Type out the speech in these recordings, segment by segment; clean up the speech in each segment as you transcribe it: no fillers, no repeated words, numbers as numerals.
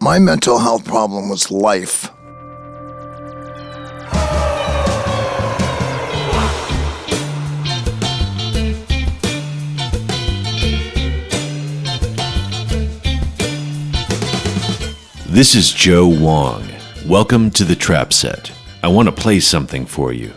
My mental health problem was life. This is Joe Wong. Welcome to the Trap Set. I want to play something for you.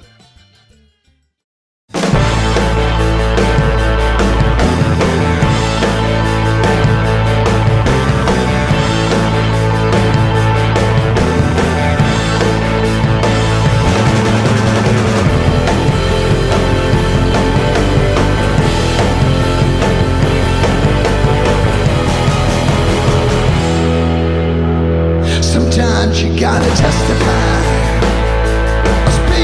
Sometimes you gotta testify.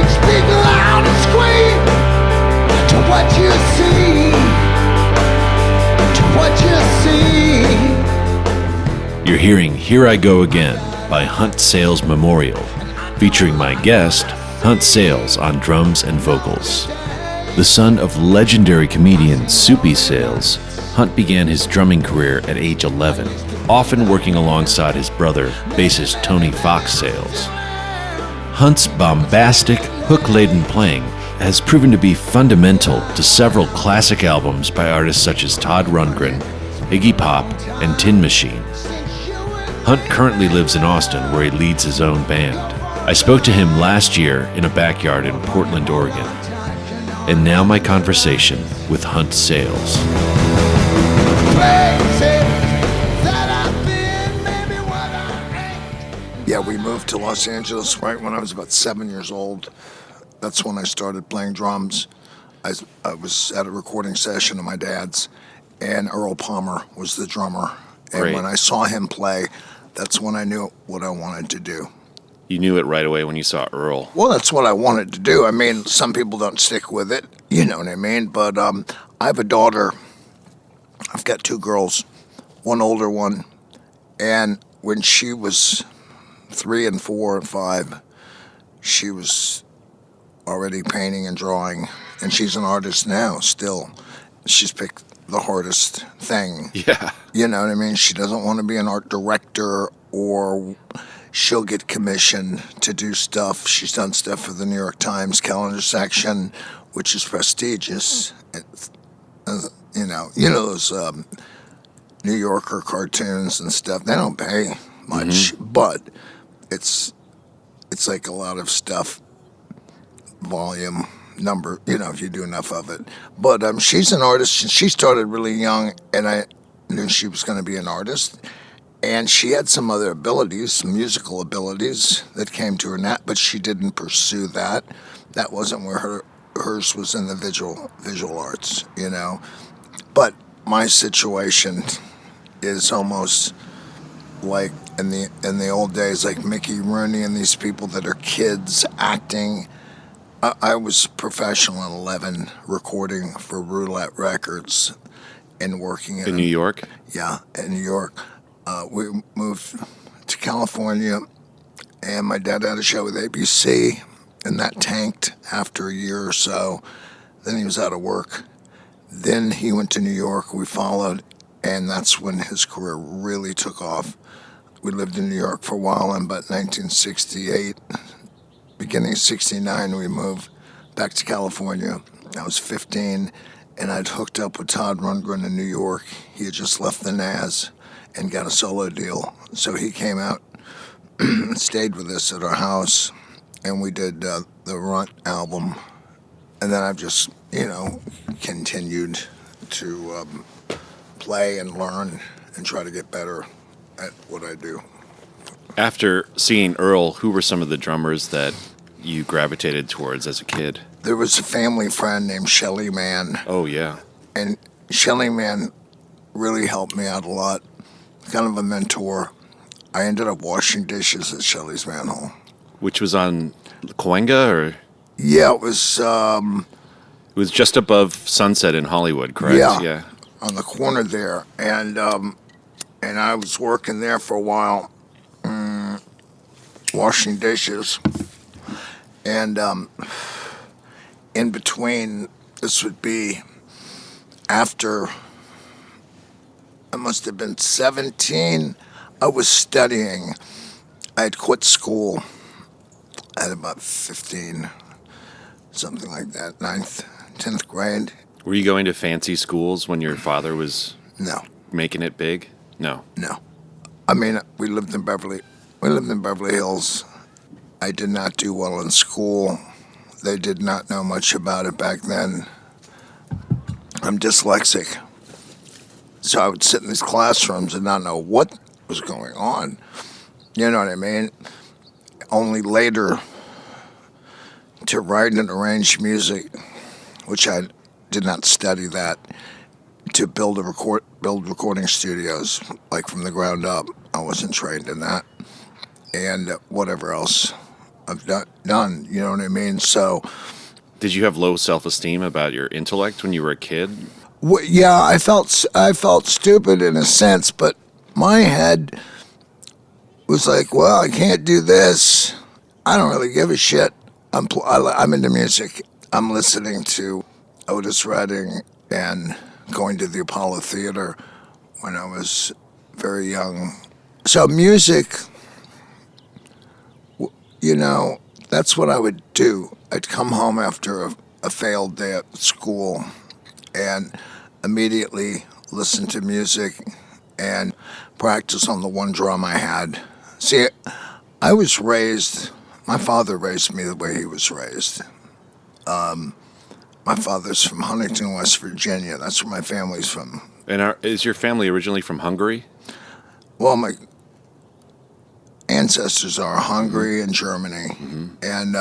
Speak loud and scream to what you see. To what you see. You're hearing Here I Go Again by Hunt Sales Memorial, featuring my guest, Hunt Sales, on drums and vocals. The son of legendary comedian Soupy Sales, Hunt began his drumming career at age 11, often working alongside his brother, bassist Tony Fox Sales. Hunt's bombastic, hook-laden playing has proven to be fundamental to several classic albums by artists such as Todd Rundgren, Iggy Pop, and Tin Machine. Hunt currently lives in Austin, where he leads his own band. I spoke to him last year in a backyard in Portland, Oregon. And now my conversation with Hunt Sales. Yeah, we moved to Los Angeles right when I was about 7 years old. That's when I started playing drums. I was at a recording session of my dad's, and Earl Palmer was the drummer. And Great. When I saw him play, that's when I knew what I wanted to do. You knew it right away when you saw Earl. Well, that's what I wanted to do. I mean, some people don't stick with it, you know what I mean? But I have a daughter. I've got two girls, one older one. And when she was 3 and 4 and 5, she was already painting and drawing. And she's an artist now, still. She's picked the hardest thing. Yeah. You know what I mean? She doesn't want to be an art director, or she'll get commissioned to do stuff. She's done stuff for the New York Times calendar section, which is prestigious. You know those New Yorker cartoons and stuff. They don't pay much, but it's like a lot of stuff, volume, number, if you do enough of it. But she's an artist. She started really young, and I knew she was going to be an artist. And she had some other abilities, some musical abilities that came to her, but she didn't pursue that. That wasn't where hers was, in the visual arts, But my situation is almost like in the old days, like Mickey Rooney and these people that are kids acting. I was professional at 11, recording for Roulette Records and working In New York? Yeah, in New York. We moved to California, and my dad had a show with ABC, and that tanked after a year or so. Then he was out of work. Then he went to New York. We followed, and that's when his career really took off. We lived in New York for a while, and about 1968, beginning of 69, we moved back to California. I was 15, and I'd hooked up with Todd Rundgren in New York. He had just left the Naz and got a solo deal. So he came out and stayed with us at our house, and we did the Runt album. And then I've just, continued to play and learn and try to get better at what I do. After seeing Earl, who were some of the drummers that you gravitated towards as a kid? There was a family friend named Shelly Manne. Oh, yeah. And Shelly Manne really helped me out a lot. Kind of a mentor. I ended up washing dishes at Shelly's manhole. Which was on Cahuenga, or? Yeah, it was... It was just above Sunset in Hollywood, correct? Yeah. On the corner there. And I was working there for a while, washing dishes. And in between, this would be after... I must have been 17. I was studying. I had quit school at about 15, something like that, ninth, 10th grade. Were you going to fancy schools when your father was No, making it big? No. no. I mean, we lived in Beverly Hills. I did not do well in school. They did not know much about it back then. I'm dyslexic. So I would sit in these classrooms and not know what was going on. You know what I mean? Only later to write and arrange music, which I did not study that, to build recording studios like from the ground up. I wasn't trained in that, and whatever else I've done. You know what I mean? So Did you have low self-esteem about your intellect when you were a kid? yeah, I felt stupid in a sense, but my head was like, well, I can't do this. I don't really give a shit. I'm into music. I'm listening to Otis Redding and going to the Apollo Theater when I was very young. So music, you know, that's what I would do. I'd come home after a failed day at school and immediately listen to music and practice on the one drum I had. See, I was raised, my father raised me the way he was raised. My father's from Huntington, West Virginia. That's where my family's from. And is your family originally from Hungary? Well, my ancestors are Hungary and Germany, and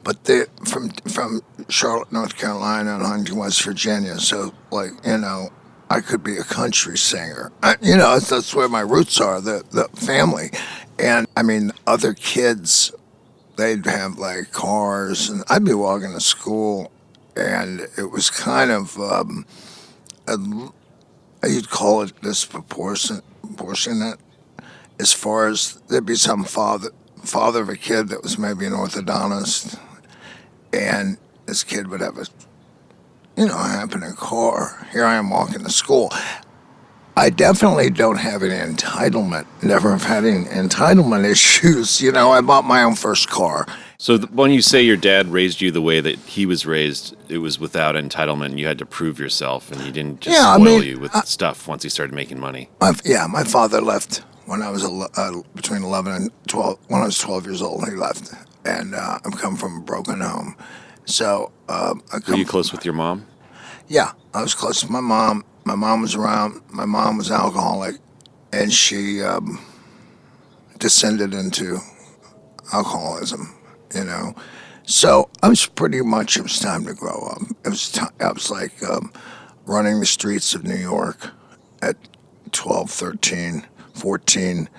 but they from Charlotte, North Carolina, and Huntington, West Virginia. So, like, you know, I could be a country singer. You know, that's where my roots are, the family. And I mean, other kids, they'd have like cars, and I'd be walking to school, and it was kind of you'd call it disproportionate, as far as there'd be some father of a kid that was maybe an orthodontist, and this kid would have a happening car. Here I am walking to school. I definitely don't have any entitlement. Never have had any entitlement issues. You know, I bought my own first car. So when you say your dad raised you the way that he was raised, it was without entitlement, and you had to prove yourself, and he didn't just spoil you with stuff once he started making money. My father left when I was between 11 and 12. When I was 12 years old, he left, and I'm coming from a broken home. So Were you close with your mom? Yeah, I was close to my mom. My mom was around. My mom was alcoholic, and she descended into alcoholism. You know, so I was pretty much. It was time to grow up. I was like running the streets of New York at 12, 13, 14,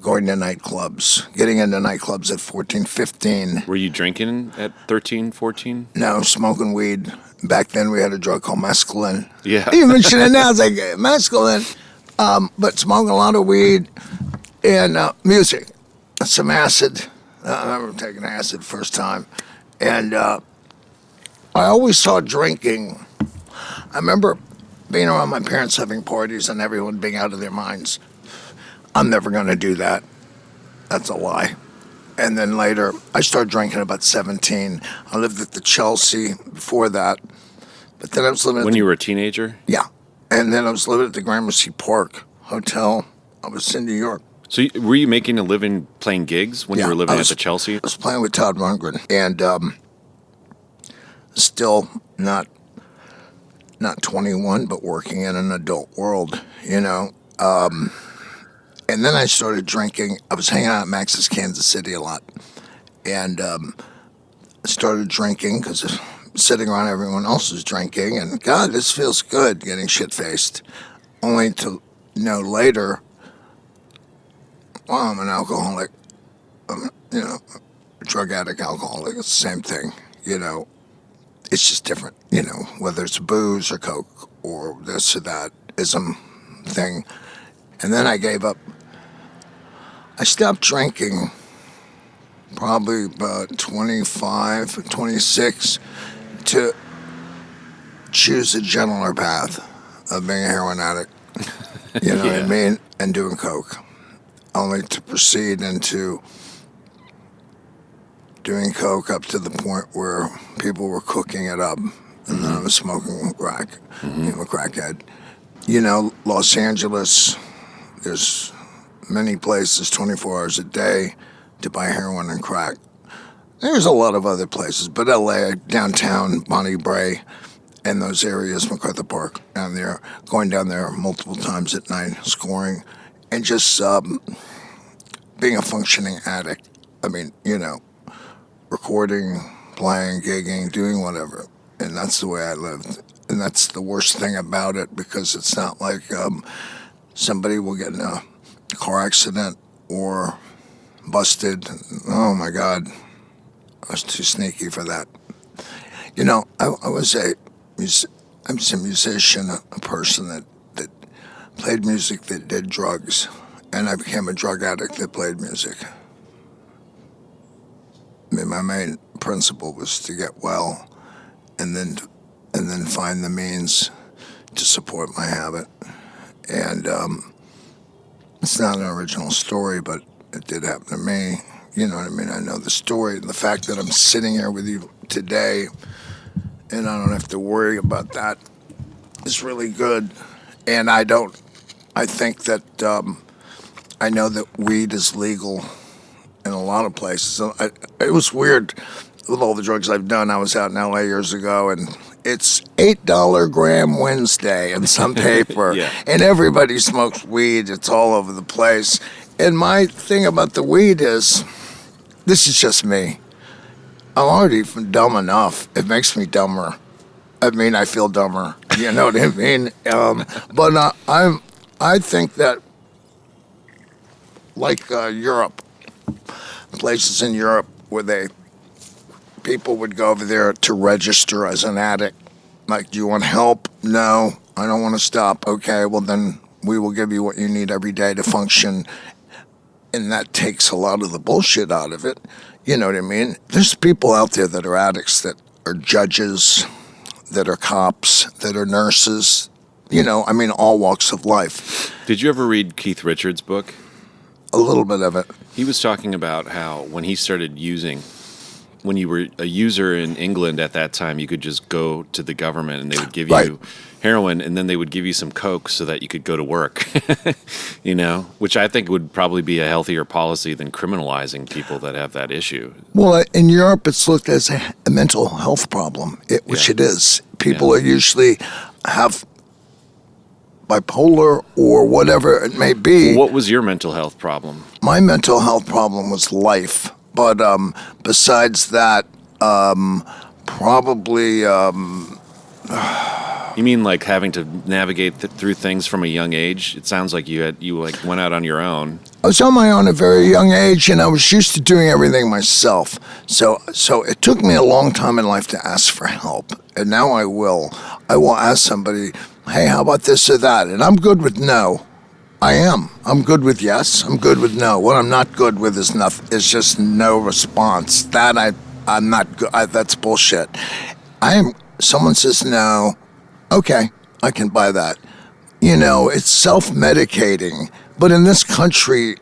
going to nightclubs, getting into nightclubs at 14, 15. Were you drinking at 13, 14? No, smoking weed. Back then we had a drug called mescaline. Yeah. You mention it now, it's like mescaline. But smoking a lot of weed and music, some acid. I remember taking acid first time. And I always saw drinking. I remember being around my parents having parties and everyone being out of their minds. I'm never going to do that. That's a lie. And then later, I started drinking about 17. I lived at the Chelsea before that. But then I was living when you were a teenager? Yeah. And then I was living at the Gramercy Park Hotel. I was in New York. So were you making a living playing gigs when you were living at the Chelsea? I was playing with Todd Rundgren. And still not 21, but working in an adult world, you know. And then I started drinking. I was hanging out at Max's Kansas City a lot. And started drinking because sitting around everyone else is drinking. And, God, this feels good, getting shit-faced. Only to know later, well, I'm an alcoholic. I'm, a drug addict, alcoholic. It's the same thing, you know. It's just different, you know, whether it's booze or coke or this or that ism thing. And then I gave up. I stopped drinking probably about 25, 26 to choose a gentler path of being a heroin addict. You know what I mean? And doing coke. only to proceed into doing coke up to the point where people were cooking it up, and then I was smoking crack, being a crackhead. Los Angeles, there's many places 24 hours a day to buy heroin and crack. There's a lot of other places, but LA, downtown, Bonnie Bray, and those areas, MacArthur Park, down there, going down there multiple times at night, scoring, and just being a functioning addict. I mean, recording, playing, gigging, doing whatever. And that's the way I lived. And that's the worst thing about it, because it's not like somebody will get in a car accident or busted. Oh, my God. I was too sneaky for that. I was a musician, a person that played music that did drugs. And I became a drug addict that played music. I mean, my main principle was to get well and then find the means to support my habit. And it's not an original story, but it did happen to me. You know what I mean? I know the story. The fact that I'm sitting here with you today and I don't have to worry about that is really good. And I think that I know that weed is legal in a lot of places. So it was weird with all the drugs I've done. I was out in LA years ago, and it's $8 gram Wednesday in some paper, Yeah. and everybody smokes weed. It's all over the place. And my thing about the weed is, this is just me. I'm already dumb enough. It makes me dumber. I mean, I feel dumber. You know what I mean? But I think that, like Europe, places in Europe where people would go over there to register as an addict. Like, do you want help? No, I don't want to stop. Okay, well then we will give you what you need every day to function. And that takes a lot of the bullshit out of it. You know what I mean? There's people out there that are addicts, that are judges, that are cops, that are nurses. All walks of life. Did you ever read Keith Richards' book? A little bit of it. He was talking about how when he started using, when you were a user in England at that time, you could just go to the government and they would give you heroin, and then they would give you some coke so that you could go to work, which I think would probably be a healthier policy than criminalizing people that have that issue. Well, in Europe, it's looked as a mental health problem, which it is. People are usually have bipolar or whatever it may be. What was your mental health problem? My mental health problem was life. But besides that, probably... You mean like having to navigate through things from a young age? It sounds like you went out on your own. I was on my own at a very young age, and I was used to doing everything myself. So it took me a long time in life to ask for help, and now I will. I will ask somebody, hey, how about this or that? And I'm good with no. I am. I'm good with yes. I'm good with no. What I'm not good with is nothing. It's just no response. That I'm not good. That's bullshit. Someone says no. Okay, I can buy that. It's self-medicating. But in this country,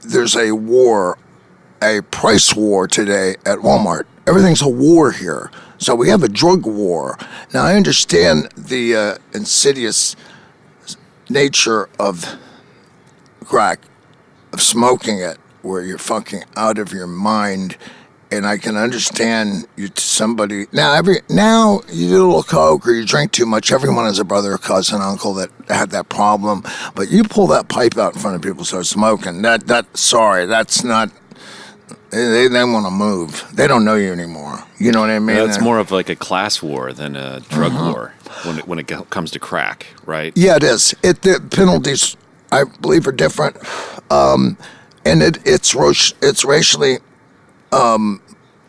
there's a war, a price war today at Walmart. Everything's a war here. So we have a drug war. Now, I understand the insidious nature of crack, of smoking it, where you're fucking out of your mind. And I can understand somebody now you do a little coke or you drink too much. Everyone has a brother, a cousin, uncle that had that problem. But you pull that pipe out in front of people, start smoking. That's not. They want to move. They don't know you anymore. You know what I mean? That's more of like a class war than a drug war when it comes to crack, right? Yeah, it is. The penalties, I believe, are different, and it's racially.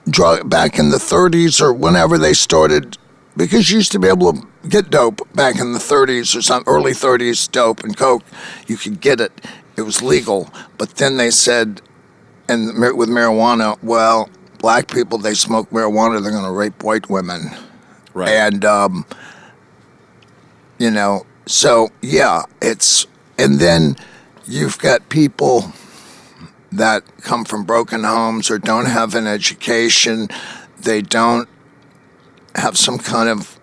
Drug back in the 30s or whenever they started, because you used to be able to get dope back in the 30s or some early 30s, dope and coke, you could get it. It was legal. But then they said, and with marijuana, well, black people, they smoke marijuana, they're going to rape white women. Right. And, so, yeah, and then you've got people that come from broken homes or don't have an education. They don't have some kind of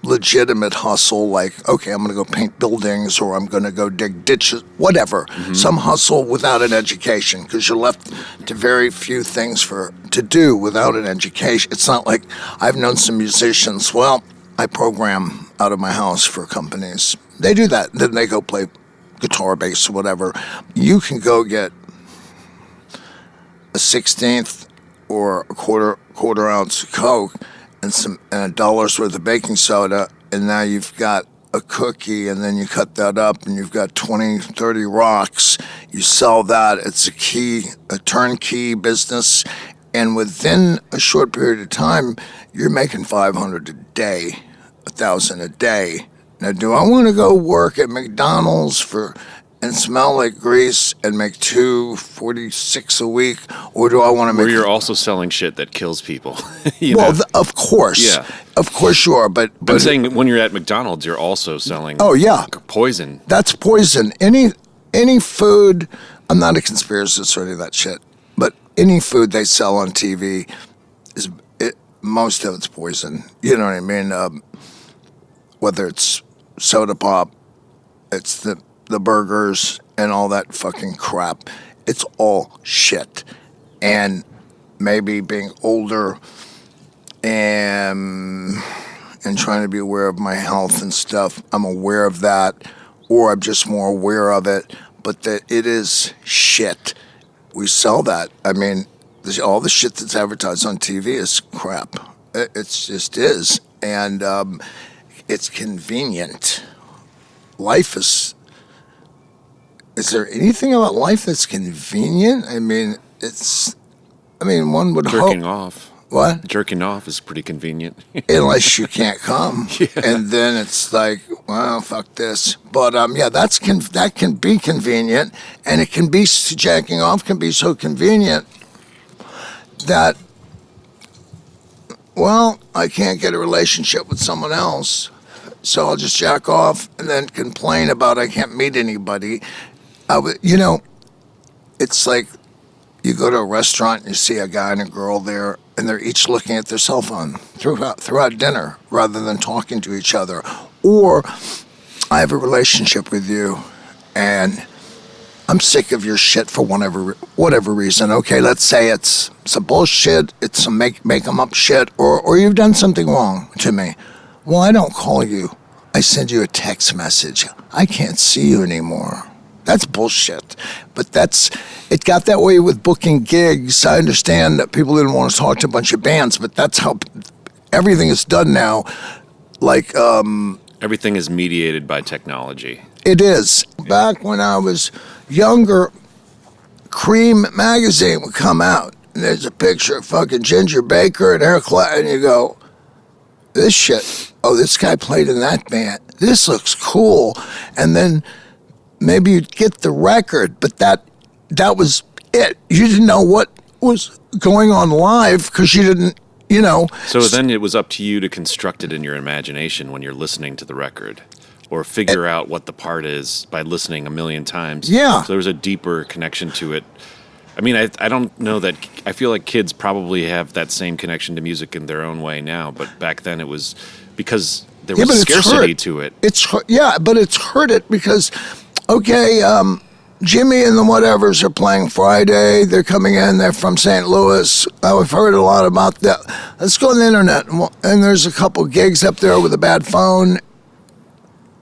legitimate hustle, like, okay, I'm going to go paint buildings or I'm going to go dig ditches, whatever. Some hustle without an education, because you're left to very few things to do without an education. It's not like I've known some musicians, well, I program out of my house for companies. They do that. Then they go play guitar, bass, or whatever. You can go get a 16th or a quarter ounce of Coke and $1 worth of baking soda, and now you've got a cookie, and then you cut that up, and you've got 20, 30 rocks. You sell that. It's a turnkey business, and within a short period of time, you're making $500 a day, $1,000 a day. Now, do I want to go work at McDonald's and smell like grease and make $246 a week, or do I want to make? Where you're also selling shit that kills people. Of course, Yeah. Of course you are. But I'm saying when you're at McDonald's, you're also selling. Oh yeah, poison. That's poison. Any food. I'm not a conspiracist or any of that shit. But any food they sell on TV most of it's poison. You know what I mean? Whether it's soda pop, it's the burgers and all that fucking crap. It's all shit. And maybe being older and trying to be aware of my health and stuff, I'm aware of that, or I'm just more aware of it, but that it is shit. We sell that. I mean, all the shit that's advertised on TV is crap. It just is. And it's convenient. Life is there anything about life that's convenient? I mean, one would hope. Jerking off. What? Jerking off is pretty convenient. Unless you can't come. Yeah. And then it's like, well, fuck this. But yeah, that can be convenient, and it can be, jacking off can be so convenient that, well, I can't get a relationship with someone else, so I'll just jack off and then complain about I can't meet anybody. It's like you go to a restaurant and you see a guy and a girl there, and they're each looking at their cell phone throughout dinner rather than talking to each other. Or I have a relationship with you, and I'm sick of your shit for whatever reason. Okay, let's say it's some bullshit, it's some make 'em up shit, or you've done something wrong to me. Well, I don't call you. I send you a text message. I can't see you anymore. That's bullshit. But it got that way with booking gigs. I understand that people didn't want to talk to a bunch of bands, but that's how everything is done now. Like, Everything is mediated by technology. it is. Back when I was younger, Cream magazine would come out, and there's a picture of fucking Ginger Baker and Eric Clapton, and you go, this shit, oh, this guy played in that band. This looks cool. And then maybe you'd get the record, but that was it. You didn't know what was going on live because you didn't, So then it was up to you to construct it in your imagination when you're listening to the record, or figure out what the part is by listening a million times. Yeah. So there was a deeper connection to it. I mean, I don't know that. I feel like kids probably have that same connection to music in their own way now, but back then it was because there was scarcity to it. But it's hurt it because, okay, Jimmy and the whatevers are playing Friday. They're coming in. They're from St. Louis. I've heard a lot about that. Let's go on the internet, and there's a couple gigs up there with a bad phone.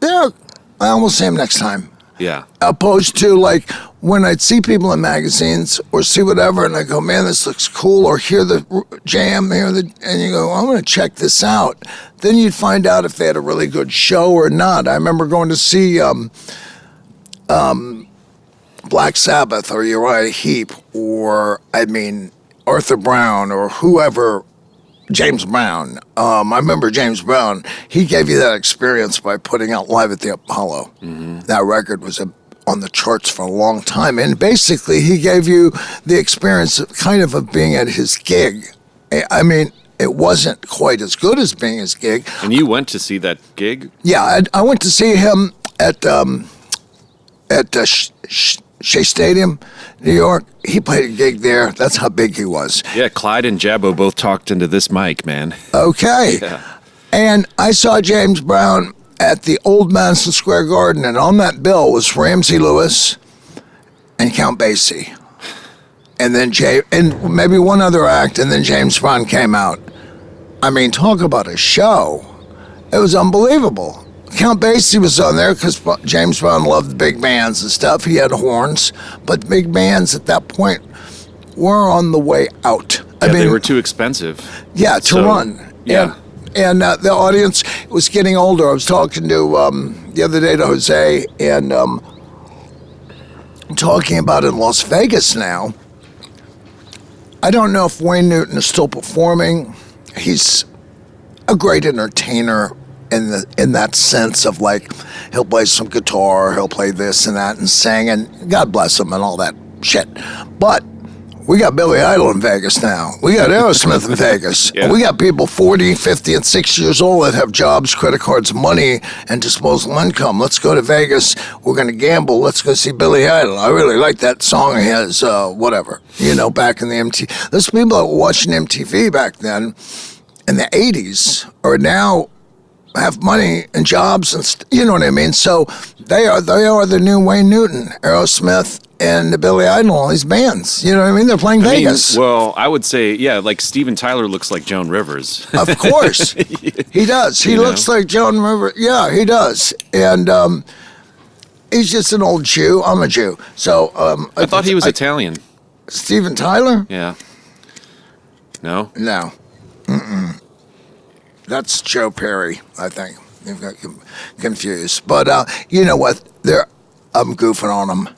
We'll see them next time. Yeah. Opposed to like when I'd see people in magazines or see whatever, and I go, man, this looks cool, or hear the jam, and you go, I'm going to check this out. Then you'd find out if they had a really good show or not. I remember going to see Black Sabbath or Uriah Heep, or Arthur Brown or whoever. James Brown. I remember James Brown. He gave you that experience by putting out Live at the Apollo. Mm-hmm. That record was on the charts for a long time. And basically, he gave you the experience of being at his gig. I mean, it wasn't quite as good as being his gig. And you went to see that gig? Yeah, I went to see him at Shea Stadium, New York. He played a gig there. That's how big he was. Yeah, Clyde and Jabbo both talked into this mic, man. Okay. Yeah. And I saw James Brown at the old Madison Square Garden, and on that bill was Ramsey Lewis and Count Basie. And then and maybe one other act, and then James Brown came out. I mean, talk about a show. It was unbelievable. Count Basie was on there because James Brown loved big bands and stuff. He had horns, but big bands at that point were on the way out. Yeah, they were too expensive. Yeah, to run. Yeah. And the audience was getting older. I was talking to the other day to Jose, and talking about in Las Vegas now. I don't know if Wayne Newton is still performing. He's a great entertainer in that sense of like, he'll play some guitar, he'll play this and that and sing, and God bless him and all that shit. But we got Billy Idol in Vegas now. We got Aerosmith in Vegas. Yeah. We got people 40, 50, and 60 years old that have jobs, credit cards, money, and disposable income. Let's go to Vegas. We're going to gamble. Let's go see Billy Idol. I really like that song of his, whatever, back in the MTV. Those people that were watching MTV back then in the 80s are now have money and jobs, and you know what I mean? So they are the new Wayne Newton, Aerosmith, and the Billy Idol, all these bands. You know what I mean? They're playing Vegas. Well, I would say, yeah, like Steven Tyler looks like Joan Rivers. Of course. He does. He looks like Joan Rivers. Yeah, he does. And he's just an old Jew. I'm a Jew. So I thought he was Italian. Steven Tyler? Yeah. No? No. Mm-mm. That's Joe Perry, I think. You've got confused. But you know what? I'm goofing on them.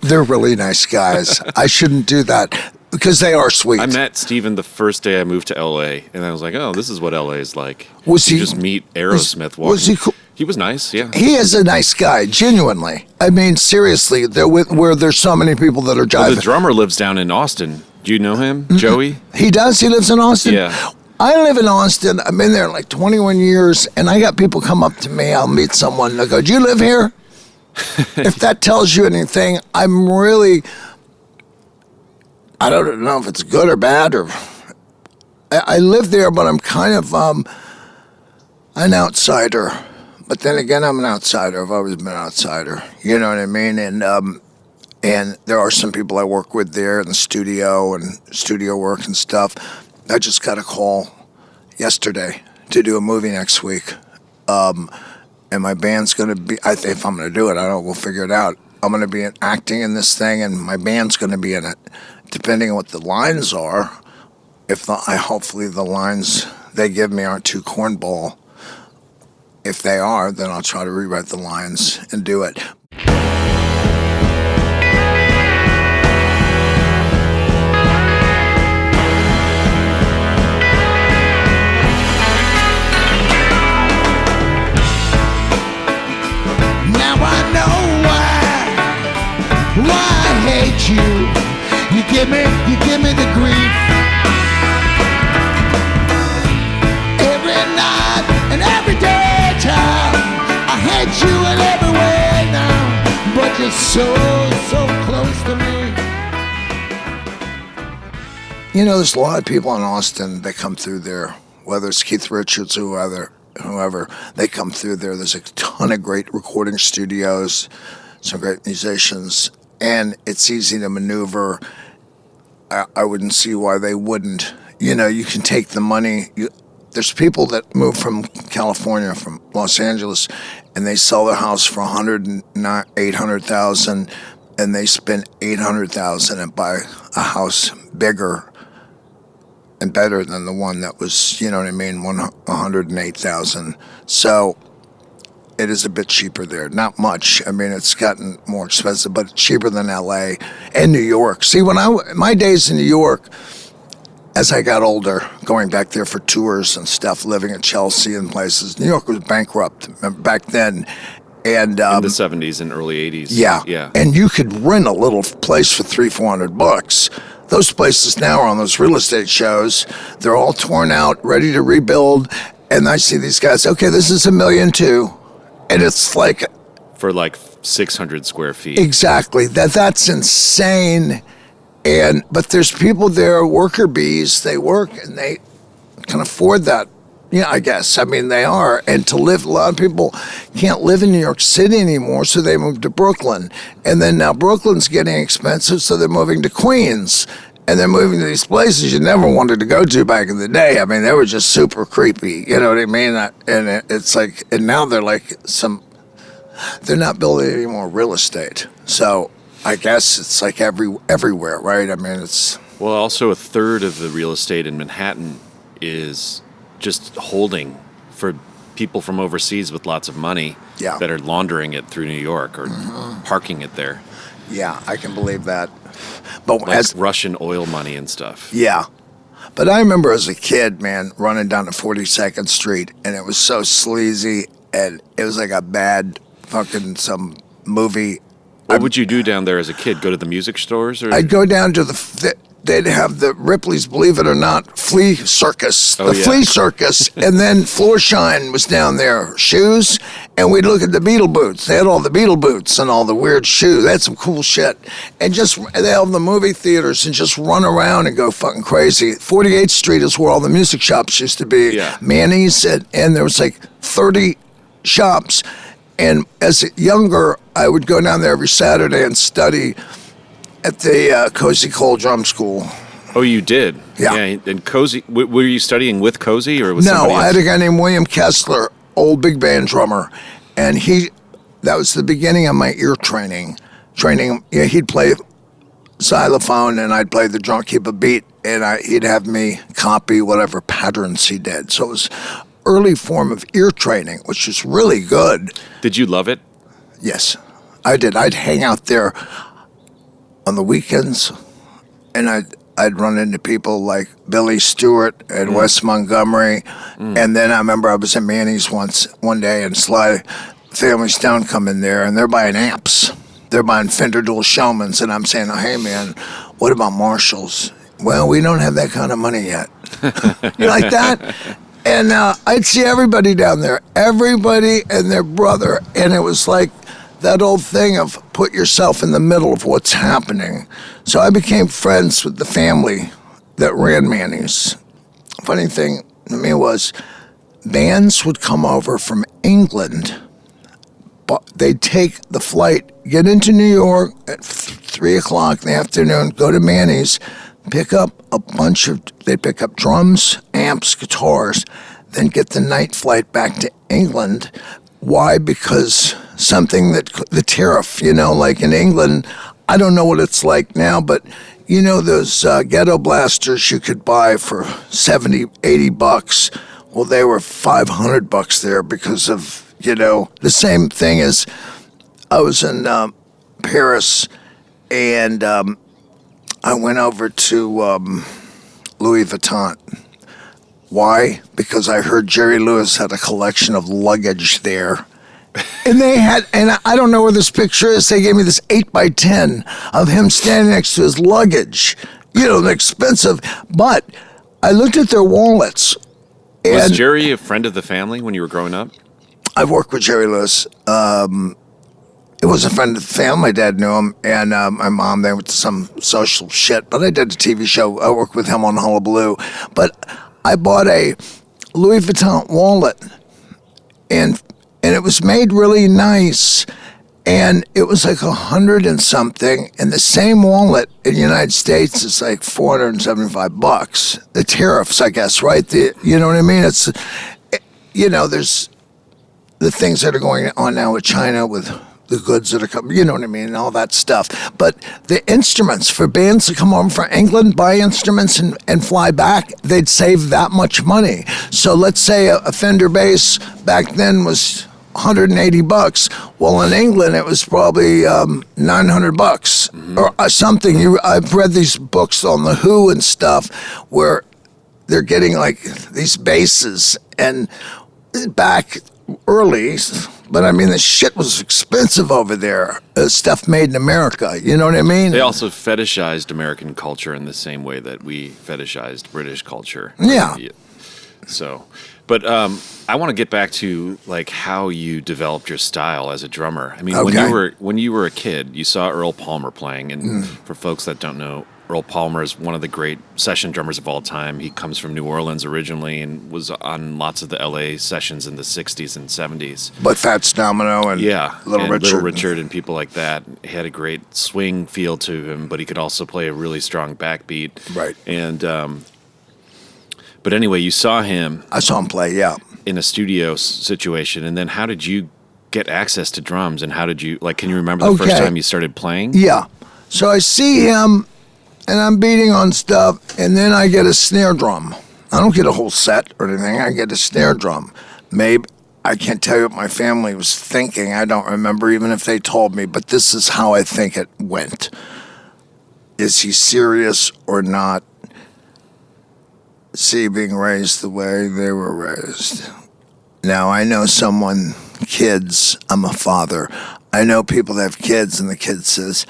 They're really nice guys. I shouldn't do that because they are sweet. I met Steven the first day I moved to L.A., and I was like, oh, this is what L.A. is like. Was you he just meet Aerosmith walking. Was he cool? He was nice, yeah. He is a nice guy, genuinely. I mean, seriously, where there's so many people that are jiving. Well, the drummer lives down in Austin. Do you know him, Joey? He does? He lives in Austin? Yeah. I live in Austin. I've been there like 21 years, and I got people come up to me. I'll meet someone. They'll go, do you live here? If that tells you anything, I'm really, I don't know if it's good or bad, or I live there, but I'm kind of an outsider. But then again, I'm an outsider. I've always been an outsider. You know what I mean? And there are some people I work with there in the studio and studio work and stuff. I just got a call yesterday to do a movie next week. And my band's going to be, if I'm going to do it, I don't know, we'll figure it out. I'm going to be acting in this thing, and my band's going to be in it. Depending on what the lines are, hopefully the lines they give me aren't too cornball. If they are, then I'll try to rewrite the lines and do it. You give me the grief every night and every day, child. I hate you in every way now, but you're so close to me. There's a lot of people in Austin that come through there, whether it's Keith Richards or whoever, they come through there. There's a ton of great recording studios, some great musicians, and it's easy to maneuver. I wouldn't see why they wouldn't. You can take the money. There's people that move from California, from Los Angeles, and they sell their house for $800,000, and they spend $800,000 and buy a house bigger and better than the one that was, $108,000. So it is a bit cheaper there. Not much. I mean, it's gotten more expensive, but it's cheaper than LA and New York. See, my days in New York, as I got older, going back there for tours and stuff, living in Chelsea and places, New York was bankrupt back then. And in the 70s and early 80s. Yeah. And you could rent a little place for $300-400. Those places now are on those real estate shows. They're all torn out, ready to rebuild. And I see these guys, okay, this is $1.2 million. And it's like for like 600 square feet. Exactly. That's insane. But there's people there, worker bees, they work and they can afford that. Yeah, I guess. I mean, they are. And to live, a lot of people can't live in New York City anymore, so they moved to Brooklyn. And then now Brooklyn's getting expensive, so they're moving to Queens. And they're moving to these places you never wanted to go to back in the day. I mean, they were just super creepy. You know what I mean? And it's like, and now they're like they're not building any more real estate. So I guess it's like everywhere, right? I mean, it's... Well, also a third of the real estate in Manhattan is just holding for people from overseas with lots of money that are laundering it through New York or parking it there. Yeah, I can believe that. But like Russian oil money and stuff. Yeah. But I remember as a kid, man, running down to 42nd Street, and it was so sleazy, and it was like a bad fucking some movie. What would you do down there as a kid? Go to the music stores? Or? I'd go down to they'd have the Ripley's, believe it or not, Flea Circus. Flea Circus. And then Floorshine was down there, shoes. And we'd look at the Beatle boots. They had all the Beatle boots and all the weird shoes. They had some cool shit. And they have the movie theaters and just run around and go fucking crazy. 48th Street is where all the music shops used to be. Yeah. Manny's, and there was like 30 shops. And as a younger, I would go down there every Saturday and study at the Cozy Cole Drum School. Oh, you did? Yeah. And Cozy, were you studying with Cozy or with No, somebody else? I had a guy named William Kessler, old big band drummer, and that was the beginning of my ear training. Yeah, he'd play xylophone and I'd play the drum, keep a beat, and he'd have me copy whatever patterns he did. So it was early form of ear training, which was really good. Did you love it? Yes, I did. I'd hang out there on the weekends, and I'd run into people like Billy Stewart and Wes Montgomery, and then I remember I was in Manny's one day, and Sly Family Stone come in there, and they're buying amps. They're buying Fender Dual Showmans, and I'm saying, oh, hey, man, what about Marshalls? Well, we don't have that kind of money yet. You like that? And I'd see everybody down there, everybody and their brother, and it was like that old thing of put yourself in the middle of what's happening. So I became friends with the family that ran Manny's. Funny thing to me was bands would come over from England, but they'd take the flight, get into New York at 3 o'clock in the afternoon, go to Manny's, pick up they'd pick up drums, amps, guitars, then get the night flight back to England. Why? Because something the tariff, like in England, I don't know what it's like now, but those ghetto blasters you could buy for $70, $80. Well, they were $500 there because of, the same thing as I was in Paris, and I went over to Louis Vuitton. Why? Because I heard Jerry Lewis had a collection of luggage there. And I don't know where this picture is. They gave me this 8x10 of him standing next to his luggage. Expensive. But I looked at their wallets. Was Jerry a friend of the family when you were growing up? I've worked with Jerry Lewis. It was a friend of the family. My dad knew him, and my mom, they went to some social shit. But I did a TV show. I worked with him on Hullabaloo. But I bought a Louis Vuitton wallet, and it was made really nice, and it was like $100 and something. And the same wallet in the United States is like $475. The tariffs, I guess, right? You know what I mean? It's, there's the things that are going on now with China with the goods that are coming, you know what I mean, and all that stuff. But the instruments, for bands to come over from England, buy instruments and fly back, they'd save that much money. So let's say a Fender bass back then was $180. Well, in England, it was probably $900 or something. I've read these books on the Who and stuff where they're getting like these basses, and back early, but I mean, the shit was expensive over there. Stuff made in America, you know what I mean? They also fetishized American culture in the same way that we fetishized British culture. Yeah. So, but I want to get back to like how you developed your style as a drummer. I mean, when you were a kid, you saw Earl Palmer playing, and for folks that don't know, Earl Palmer is one of the great session drummers of all time. He comes from New Orleans originally and was on lots of the LA sessions in the 60s and 70s. But Fats Domino and Little Richard and people like that. He had a great swing feel to him, but he could also play a really strong backbeat. Right. And but anyway, you saw him. I saw him play, yeah. In a studio situation, and then how did you get access to drums, and how did you, like, can you remember the first time you started playing? Yeah. So I see him, and I'm beating on stuff, and then I get a snare drum. I don't get a whole set or anything. I get a snare drum. Maybe, I can't tell you what my family was thinking. I don't remember even if they told me, but this is how I think it went. Is he serious or not? See, being raised the way they were raised. Now, I know kids, I'm a father. I know people that have kids, and the kid says,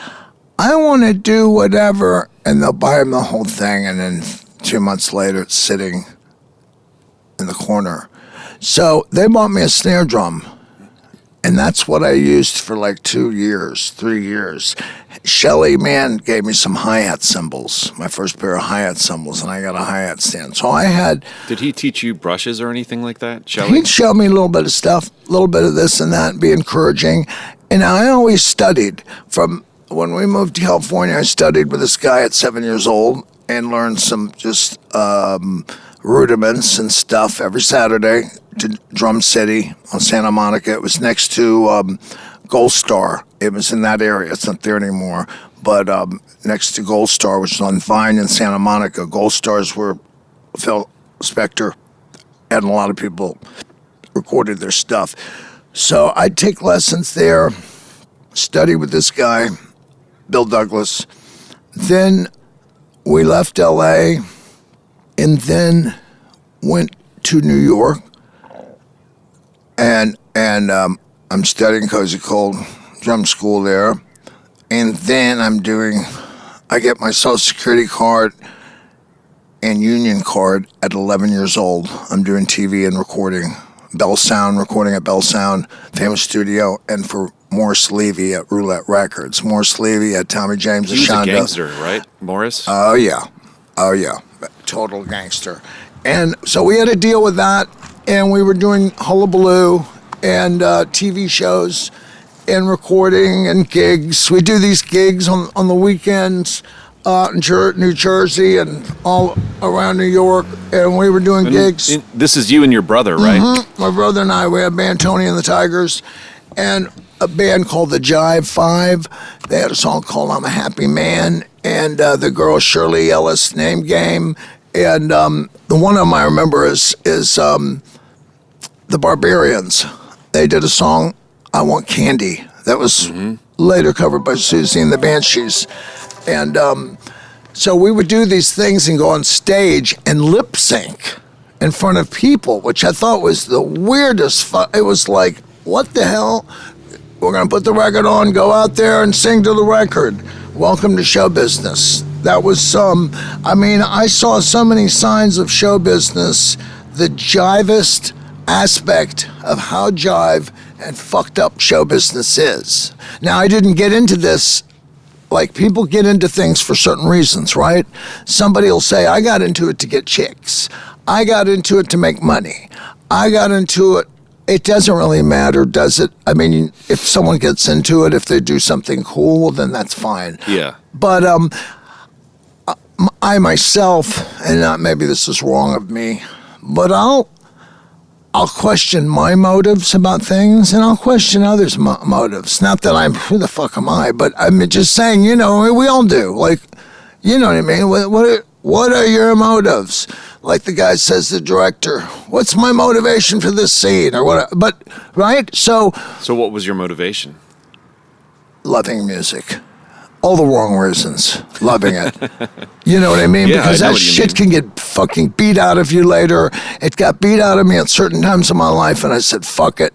I want to do whatever, and they'll buy him the whole thing, and then 2 months later, it's sitting in the corner. So they bought me a snare drum, and that's what I used for like 3 years. Shelly Manne gave me some hi-hat cymbals, my first pair of hi-hat cymbals, and I got a hi-hat stand. So I had... Did he teach you brushes or anything like that, Shelly? He'd show me a little bit of stuff, a little bit of this and that, and be encouraging. And I always studied. From when we moved to California, I studied with this guy at 7 years old and learned some just rudiments and stuff every Saturday to Drum City on Santa Monica. It was next to Gold Star. It was in that area. It's not there anymore. But next to Gold Star, which is on Vine in Santa Monica. Gold Star's where Phil Spector and a lot of people recorded their stuff. So I'd take lessons there, study with this guy, Bill Douglas. Then we left LA and then went to New York. And I'm studying Cozy Cold drum school there. And then I get my Social Security card and union card at 11 years old. I'm doing TV and recording. Recording at Bell Sound, famous studio, and for Morris Levy at Roulette Records. Morris Levy at Tommy James and Shonda. He was a gangster, right, Morris? Oh, yeah. Total gangster. And so we had to deal with that, and we were doing Hullabaloo and TV shows and recording and gigs. We do these gigs on the weekends in New Jersey and all around New York, and we were doing gigs. This is you and your brother, right? Mm-hmm. My brother and I, we had a band, Tony and the Tigers, and a band called the Jive Five. They had a song called I'm a Happy Man, and the girl Shirley Ellis, Name Game, and the one of them I remember is the Barbarians. They did a song, I Want Candy. That was later covered by Susie and the Banshees. And so we would do these things and go on stage and lip sync in front of people, which I thought was the weirdest. It was like, what the hell? We're going to put the record on, go out there and sing to the record. Welcome to show business. That was I saw so many signs of show business, the jivest aspect of how jive and fucked up show business is. Now, I didn't get into this. Like, people get into things for certain reasons, right? Somebody will say, I got into it to get chicks. I got into it to make money. I got into it. It doesn't really matter, does it? I mean, if someone gets into it, if they do something cool, then that's fine. Yeah. But I myself, and maybe this is wrong of me, but I'll question my motives about things, and I'll question others' motives. Not that who the fuck am I? But I'm just saying, we all do. Like, you know what I mean? What are your motives? Like the guy says, the director, what's my motivation for this scene? Or what? But, right? So what was your motivation? Loving music. All the wrong reasons. Loving it. You know what I mean? Yeah, because that shit can get fucking beat out of you later. It got beat out of me at certain times in my life, and I said, fuck it.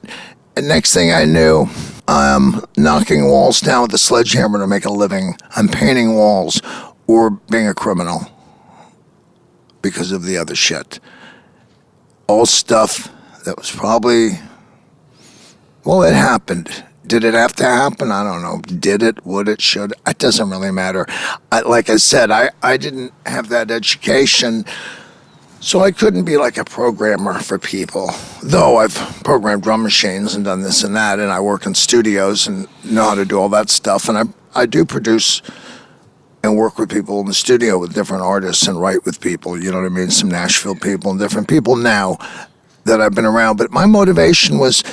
And next thing I knew, I'm knocking walls down with a sledgehammer to make a living. I'm painting walls or being a criminal because of the other shit. all stuff that was probably, well, it happened. Did it have to happen? I don't know. Did it? Would it? Should it? It doesn't really matter. Like I said, I didn't have that education, so I couldn't be like a programmer for people. Though I've programmed drum machines and done this and that, and I work in studios and know how to do all that stuff. And I do produce and work with people in the studio with different artists and write with people, you know what I mean? Some Nashville people and different people now that I've been around. But my motivation was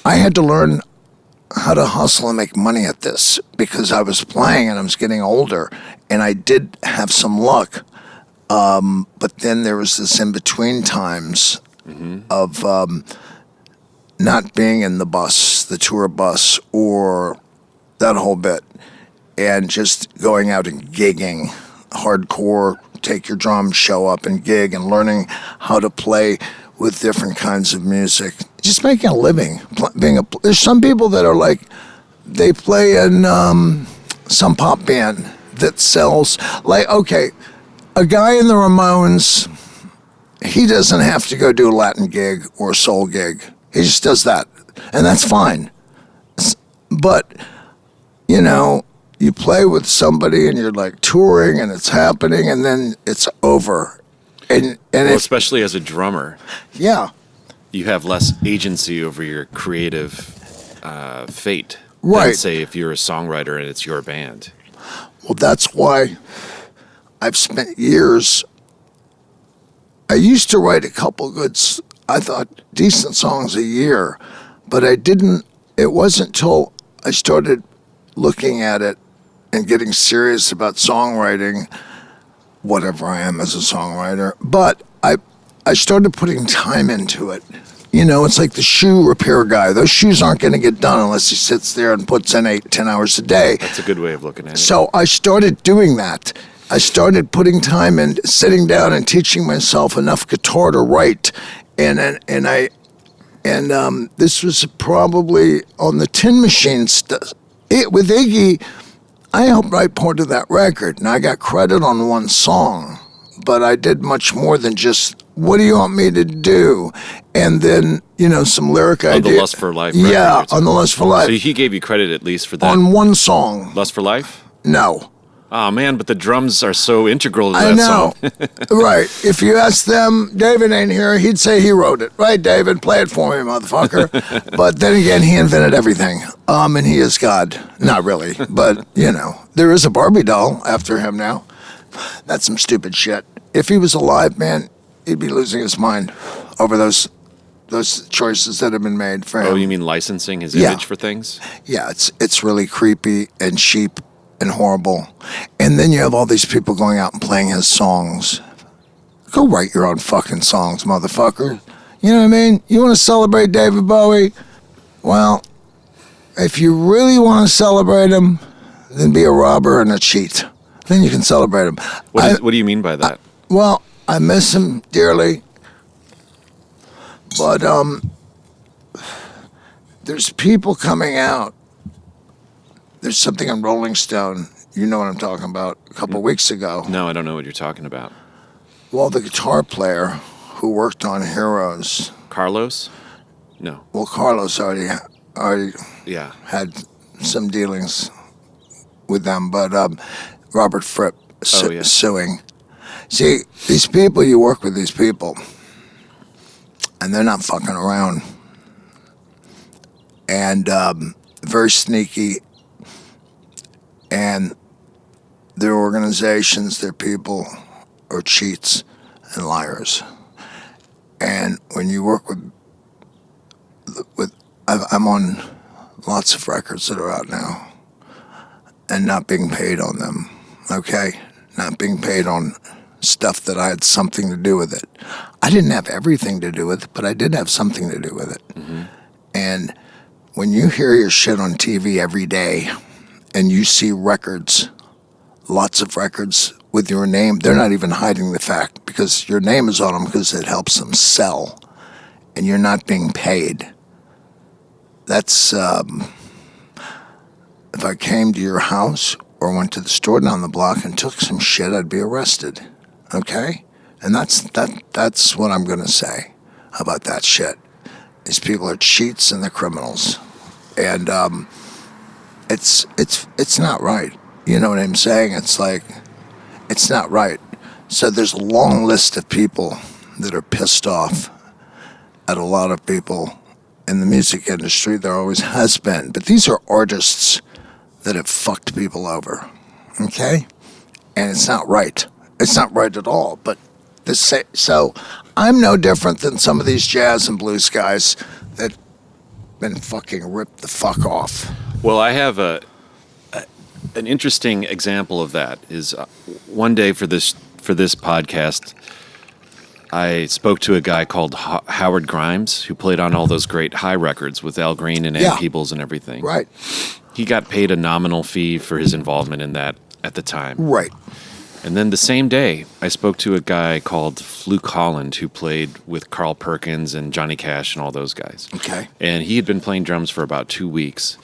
I had to learn how to hustle and make money at this because I was playing and I was getting older and I did have some luck. But then there was this in-between times of not being in the bus, the tour bus, or that whole bit, and just going out and gigging, hardcore, take your drums, show up and gig, and learning how to play with different kinds of music. Just making a living. There's some people that are like, they play in some pop band that sells, like, okay, a guy in the Ramones, he doesn't have to go do a Latin gig or a soul gig. He just does that, and that's fine. But, you know, you play with somebody and you're like touring and it's happening and then it's over. And well, especially as a drummer. Yeah. You have less agency over your creative fate. Right. Than, say, if you're a songwriter and it's your band. Well, that's why I've spent years. I used to write a couple good, I thought, decent songs a year, but I didn't. It wasn't till I started looking at it and getting serious about songwriting, whatever I am as a songwriter. But I started putting time into it. You know, it's like the shoe repair guy. Those shoes aren't going to get done unless he sits there and puts in 8-10 hours a day. That's a good way of looking at it. So I started doing that. I started putting time in, sitting down and teaching myself enough guitar to write. And this was probably on the Tin Machine stuff. With Iggy, I helped write part of that record, and I got credit on one song, but I did much more than just, what do you want me to do? And then, you know, some lyric idea. The Lust for Life. Yeah, on the Lust for Life. So he gave you credit at least for that. On one song. Lust for Life? No. Oh, man, but the drums are so integral to that song. Right. If you ask them, David ain't here, he'd say he wrote it. Right, David? Play it for me, motherfucker. But then again, he invented everything. And he is God. Not really. But, you know, there is a Barbie doll after him now. That's some stupid shit. If he was alive, man, he'd be losing his mind over those choices that have been made for him. Oh, you mean licensing his image for things? Yeah, it's really creepy and cheap and horrible. And then you have all these people going out and playing his songs. Go write your own fucking songs, motherfucker. You know what I mean? You want to celebrate David Bowie? Well, if you really want to celebrate him, then be a robber and a cheat. Then you can celebrate him. What do you mean by that? Well, I miss him dearly. But there's people coming out. There's something on Rolling Stone, you know what I'm talking about, a couple weeks ago. No, I don't know what you're talking about. Well, the guitar player who worked on Heroes. Carlos? No. Well, Carlos already had some dealings with them, but Robert Fripp suing. See, these people, you work with these people, and they're not fucking around. And very sneaky. And their organizations, their people are cheats and liars. And when you work I'm on lots of records that are out now and not being paid on them, okay? Not being paid on stuff that I had something to do with it. I didn't have everything to do with it, but I did have something to do with it. Mm-hmm. And when you hear your shit on TV every day, and you see records, lots of records with your name, they're not even hiding the fact because your name is on them because it helps them sell, and you're not being paid. That's, if I came to your house or went to the store down the block and took some shit, I'd be arrested, okay? And that's what I'm gonna say. about that shit. These people are cheats and they're criminals. And it's not right. You know what I'm saying? It's like, it's not right. So there's a long list of people that are pissed off at a lot of people in the music industry. There always has been. But these are artists that have fucked people over. Okay? And it's not right. It's not right at all. But so I'm no different than some of these jazz and blues guys that been fucking ripped the fuck off. Well, I have an interesting example of that. Is one day for this podcast, I spoke to a guy called Howard Grimes, who played on all those great High records with Al Green and Ed Peebles and everything. Right. He got paid a nominal fee for his involvement in that at the time. Right. And then the same day, I spoke to a guy called Fluke Holland, who played with Carl Perkins and Johnny Cash and all those guys. Okay. And he had been playing drums for about 2 weeks.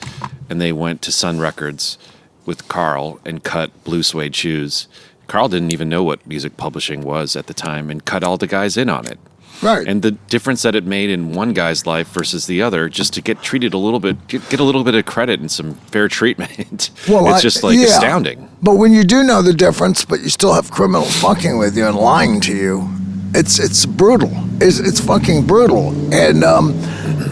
And they went to Sun Records with Carl and cut Blue Suede Shoes. Carl didn't even know what music publishing was at the time and cut all the guys in on it. Right. And the difference that it made in one guy's life versus the other, just to get treated a little bit, get a little bit of credit and some fair treatment. Well, it's just astounding. But when you do know the difference, but you still have criminals fucking with you and lying to you, it's brutal. It's fucking brutal. And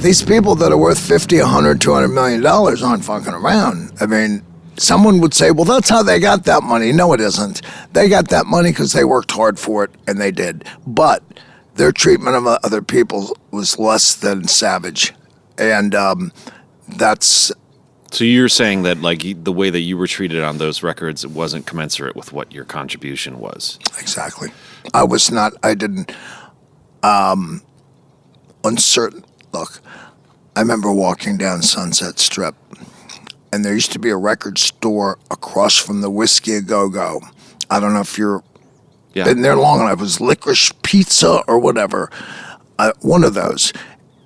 these people that are worth $50, $100, $200 million aren't fucking around. I mean, someone would say, well, that's how they got that money. No, it isn't. They got that money because they worked hard for it, and they did. But their treatment of other people was less than savage. And that's... So you're saying that like the way that you were treated on those records wasn't commensurate with what your contribution was? Exactly. I didn't... uncertain... Look, I remember walking down Sunset Strip, and there used to be a record store across from the Whiskey A Go-Go. I don't know if you're been there long enough. It was Licorice Pizza or whatever, one of those.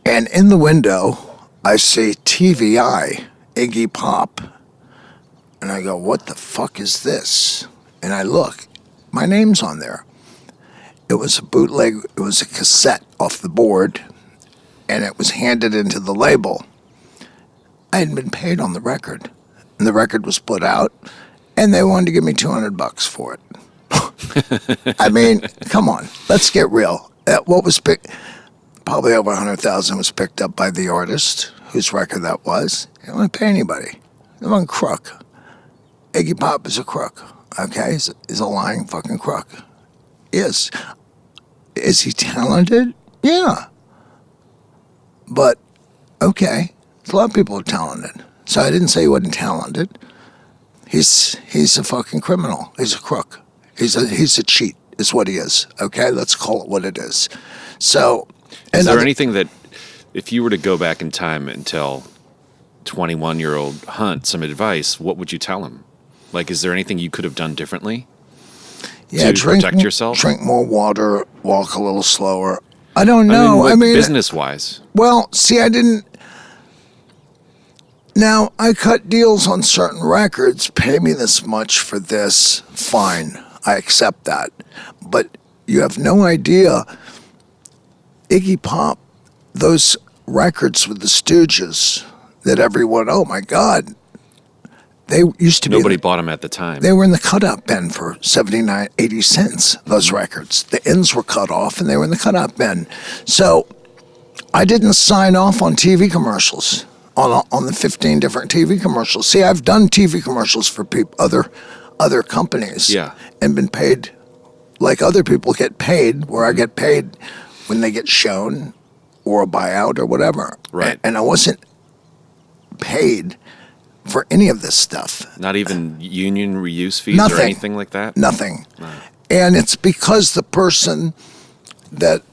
And in the window, I see TVI, Iggy Pop. And I go, what the fuck is this? And I look, my name's on there. It was a bootleg, it was a cassette off the board, and it was handed into the label. I hadn't been paid on the record, and the record was put out, and they wanted to give me $200 for it. I mean, come on, let's get real. What was picked, probably over 100,000 was picked up by the artist whose record that was. They didn't want to pay anybody. They're one crook. Iggy Pop is a crook, okay? He's a lying fucking crook. Is he talented? Yeah. But, okay, a lot of people are talented. So I didn't say he wasn't talented. He's a fucking criminal. He's a crook. He's a cheat, is what he is. Okay, let's call it what it is. So, is there anything that, if you were to go back in time and tell 21-year-old Hunt some advice, what would you tell him? Like, is there anything you could have done differently? Yeah, to protect yourself? Drink more water, walk a little slower. I don't know. I mean business-wise. Well, see, I didn't. Now, I cut deals on certain records. Pay me this much for this. Fine. I accept that. But you have no idea. Iggy Pop, those records with the Stooges that everyone, oh my God, they used to be. Nobody bought them at the time. They were in the cutout bin for 79, 80 cents, those records. The ends were cut off and they were in the cutout bin. So I didn't sign off on TV commercials. On the 15 different TV commercials. See, I've done TV commercials for other companies, and been paid like other people get paid, where I get paid when they get shown or a buyout or whatever. Right. And I wasn't paid for any of this stuff. Not even union reuse fees or anything like that? Nothing. Right. And it's because the person that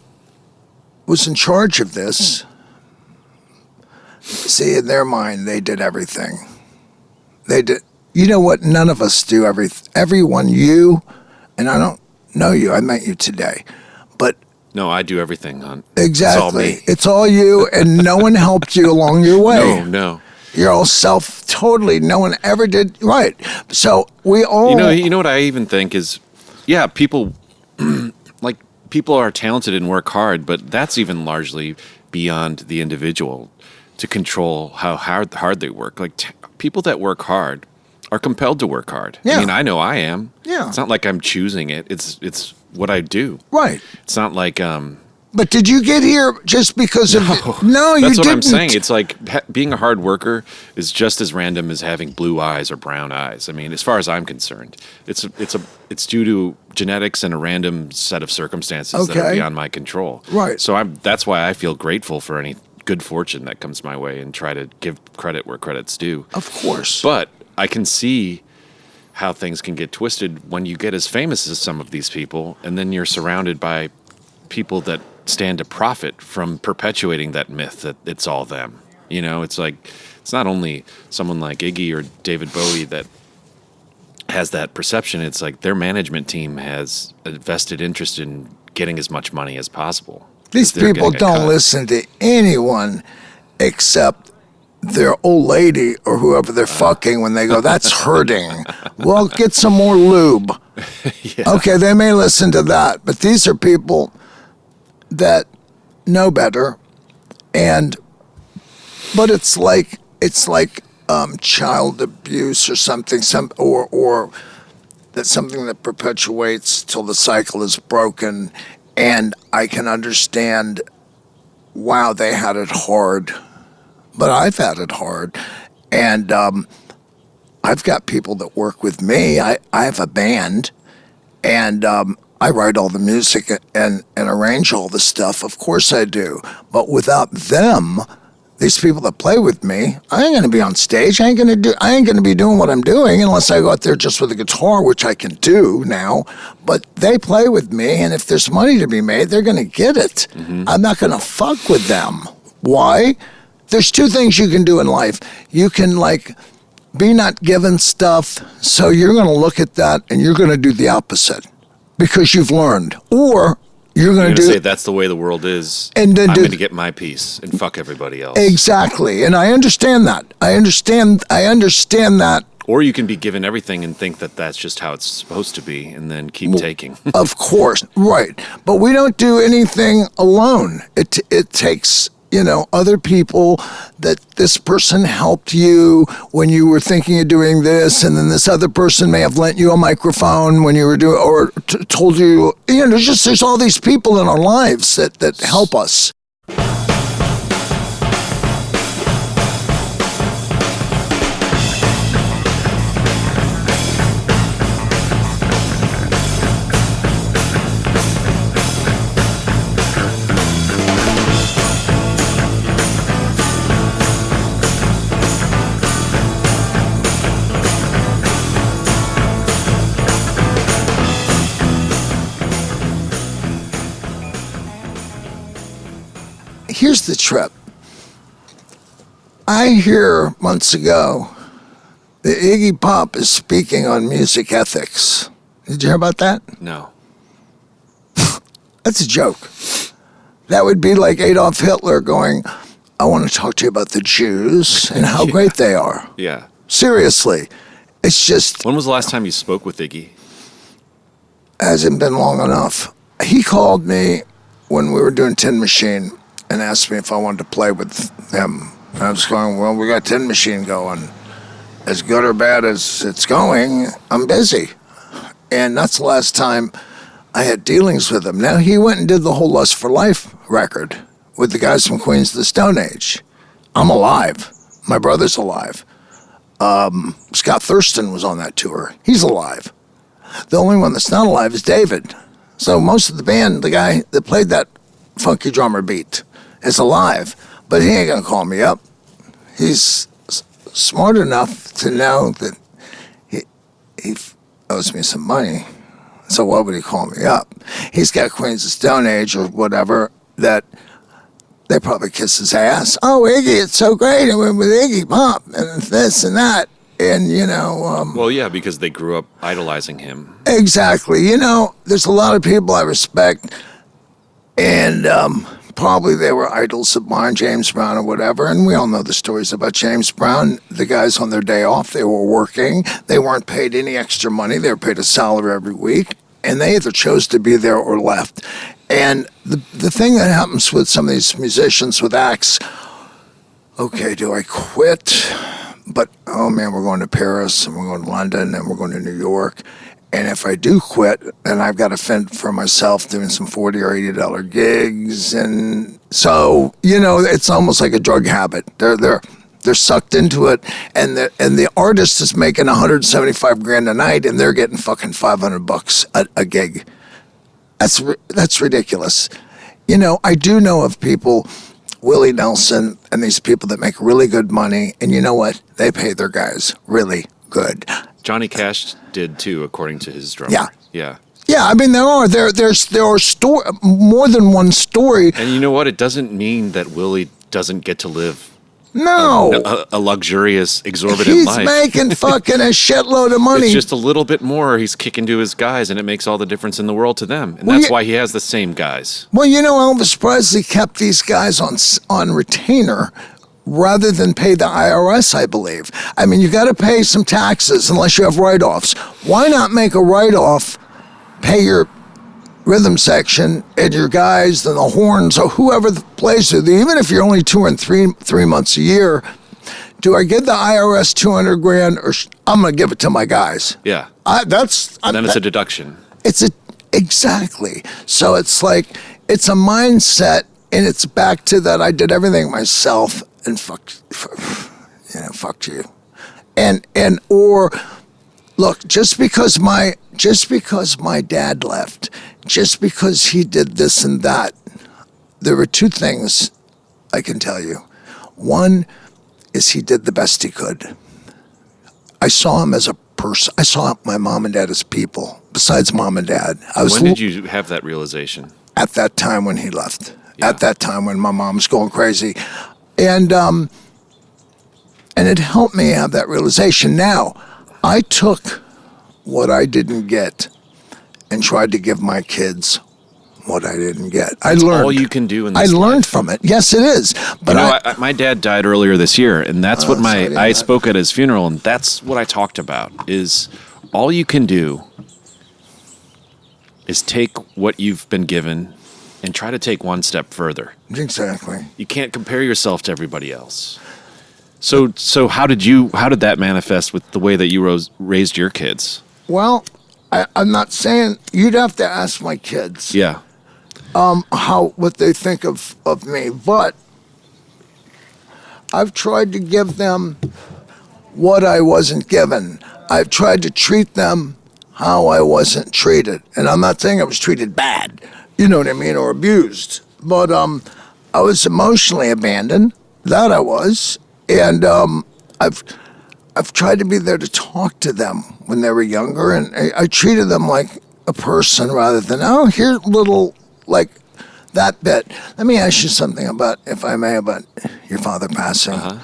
was in charge of this, see, in their mind, they did everything. They did. You know what? None of us do everyone. You, and I don't know you. I met you today, but no, I do everything, Hunt. Exactly. It's all me. It's all you, and no one helped you along your way. No. You're all totally. No one ever did. Right. So we all. You know what I even think is, people like people are talented and work hard, but that's even largely beyond the individual to control how hard they work. Like people that work hard are compelled to work hard. Yeah. I mean, I know I am. Yeah. It's not like I'm choosing it. It's what I do. Right. It's not like But did you get here just because of... No, you didn't. That's what I'm saying. It's like being a hard worker is just as random as having blue eyes or brown eyes. I mean, as far as I'm concerned, it's due to genetics and a random set of circumstances that are beyond my control. Right. So that's why I feel grateful for any good fortune that comes my way and try to give credit where credit's due. Of course. But I can see how things can get twisted when you get as famous as some of these people, and then you're surrounded by people that stand to profit from perpetuating that myth that it's all them. You know, it's like, it's not only someone like Iggy or David Bowie that has that perception. It's like their management team has a vested interest in getting as much money as possible. These people don't listen to anyone except their old lady or whoever they're fucking when they go, that's hurting. Well, get some more lube. Yeah. Okay, they may listen to that, but these are people that know better, but it's like child abuse or something, or that's something that perpetuates till the cycle is broken. And I can understand, wow, they had it hard, but I've had it hard, and I've got people that work with me. I have a band, and I write all the music and arrange all the stuff. Of course I do. But without them, these people that play with me, I ain't gonna be on stage. I ain't gonna be doing what I'm doing unless I go out there just with a guitar, which I can do now. But they play with me, and if there's money to be made, they're gonna get it. Mm-hmm. I'm not gonna fuck with them. Why? There's two things you can do in life. You can be not given stuff, so you're gonna look at that and you're gonna do the opposite. Because you've learned, or you're going to say that's the way the world is, and then I'm going to get my piece and fuck everybody else. Exactly, and I understand that. I understand that. Or you can be given everything and think that that's just how it's supposed to be, and then keep taking. Of course, right. But we don't do anything alone. It takes other people, that this person helped you when you were thinking of doing this, and then this other person may have lent you a microphone when you were doing, or told you, there's all these people in our lives that help us. Here's the trip. I hear months ago that Iggy Pop is speaking on music ethics. Did you hear about that? No. That's a joke. That would be like Adolf Hitler going, I want to talk to you about the Jews and how great they are. Yeah. Seriously. It's just... When was the last time you spoke with Iggy? Hasn't been long enough. He called me when we were doing Tin Machine and asked me if I wanted to play with him. And I was going, well, we got Tin Machine going. As good or bad as it's going, I'm busy. And that's the last time I had dealings with him. Now, he went and did the whole Lust for Life record with the guys from Queens of the Stone Age. I'm alive. My brother's alive. Scott Thurston was on that tour. He's alive. The only one that's not alive is David. So most of the band, the guy that played that funky drummer beat, is alive, but he ain't gonna call me up. He's smart enough to know that he owes me some money, so why would he call me up? He's got Queens of Stone Age or whatever that they probably kiss his ass. Oh, Iggy, it's so great. I went with Iggy Pop and this and that. And, well, yeah, because they grew up idolizing him. Exactly. There's a lot of people I respect, and probably they were idols of mine, James Brown or whatever, and we all know the stories about James Brown. The guys on their day off, they were working. They weren't paid any extra money. They were paid a salary every week, and they either chose to be there or left. And the thing that happens with some of these musicians with acts, okay, do I quit? But, oh man, we're going to Paris and we're going to London and we're going to New York. And if I do quit, then I've got to fend for myself doing some $40 or $80 gigs. And so, it's almost like a drug habit. They're sucked into it. And the artist is making $175,000 a night and they're getting fucking $500 a gig. That's ridiculous. I do know of people, Willie Nelson and these people that make really good money, and you know what? They pay their guys really good. Johnny Cash did too, according to his drummer. Yeah. Yeah. Yeah, I mean, there are more than one story. And you know what? It doesn't mean that Willie doesn't get to live a luxurious, exorbitant life. He's making fucking a shitload of money. It's just a little bit more he's kicking to his guys, and it makes all the difference in the world to them. And that's why he has the same guys. Well, Elvis Presley kept these guys on retainer rather than pay the IRS, I believe. I mean, you got to pay some taxes unless you have write-offs. Why not make a write-off, pay your rhythm section and your guys and the horns or whoever plays with you, even if you're only touring three months a year? Do I give the IRS $200,000 or I'm going to give it to my guys? Yeah. Then it's a deduction. Exactly. So it's like, it's a mindset, and it's back to that I did everything myself and fucked you. Or look, just because my dad left, just because he did this and that, there were two things I can tell you. One is he did the best he could. I saw him as a person. I saw my mom and dad as people, besides mom and dad. When did you have that realization? At that time when he left. Yeah. At that time when my mom was going crazy. And it helped me have that realization. Now, I took what I didn't get and tried to give my kids what I didn't get. I learned. All you can do in this I learned life. from it. Yes, it is. But my dad died earlier this year, and that's what I spoke at his funeral, and that's what I talked about, is all you can do is take what you've been given and try to take one step further. Exactly. You can't compare yourself to everybody else. So how did that manifest with the way that you raised your kids? Well, I'm not saying, you'd have to ask my kids. Yeah. What they think of me, but I've tried to give them what I wasn't given. I've tried to treat them how I wasn't treated, and I'm not saying I was treated bad, you know what I mean, or abused, but I was emotionally abandoned. That I was, and I've tried to be there to talk to them when they were younger, and I treated them like a person rather than, here's little, like that bit. Let me ask you something if I may, about your father passing. Uh-huh.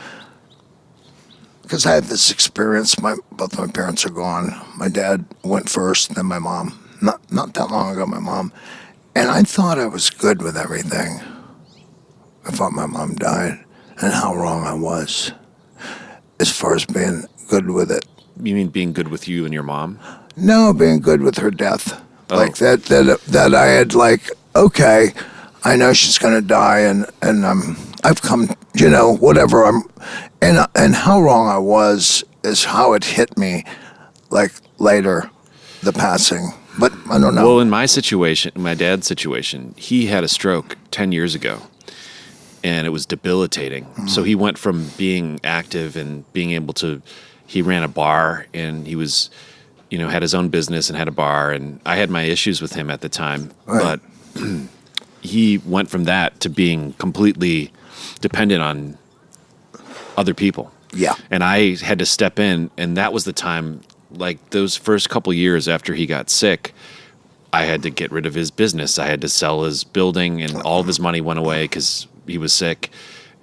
Because I had this experience. Both my parents are gone. My dad went first, then my mom. Not that long ago, my mom. And I thought I was good with everything. I thought my mom died, and how wrong I was as far as being good with it. You mean being good with you and your mom? No, being good with her death. Oh. Like that I had, like, okay, I know she's going to die, and I've come, whatever. And how wrong I was is how it hit me, like, later, the passing. But I don't know. Well, in my situation, my dad's situation, he had a stroke 10 years ago, and it was debilitating. Mm-hmm. So he went from being active and being able to, he ran a bar, and he was, had his own business and had a bar, and I had my issues with him at the time. Right. But he went from that to being completely dependent on other people. Yeah. And I had to step in, and that was the time, like those first couple years after he got sick, I had to get rid of his business. I had to sell his building, and all of his money went away because he was sick.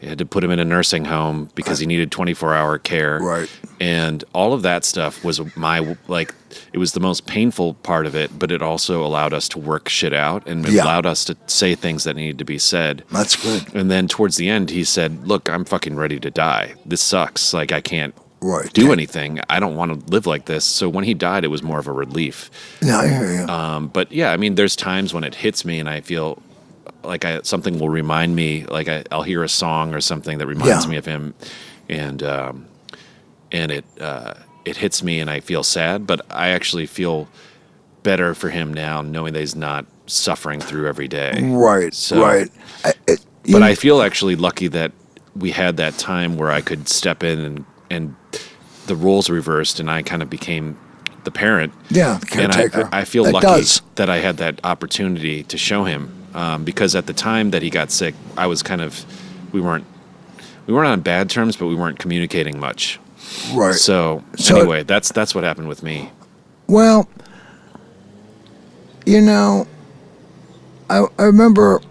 I had to put him in a nursing home because he needed 24-hour care. Right. And all of that stuff was it was the most painful part of it, but it also allowed us to work shit out, and it allowed us to say things that needed to be said. That's good. And then towards the end, he said, look, I'm fucking ready to die. This sucks. Like, I can't do anything. I don't want to live like this. So when he died, it was more of a relief. Yeah, I hear you. But yeah, I mean, there's times when it hits me and I feel like something will remind me, like I'll hear a song or something that reminds me of him, and it hits me and I feel sad, but I actually feel better for him now, knowing that he's not suffering through every day. Right, so, right. But I feel actually lucky that we had that time where I could step in and the roles reversed and I kind of became the parent. Yeah, the caretaker. And I feel lucky that I had that opportunity to show him, because at the time that he got sick, I was we weren't on bad terms, but we weren't communicating much. Right. So anyway, that's what happened with me. Well, I remember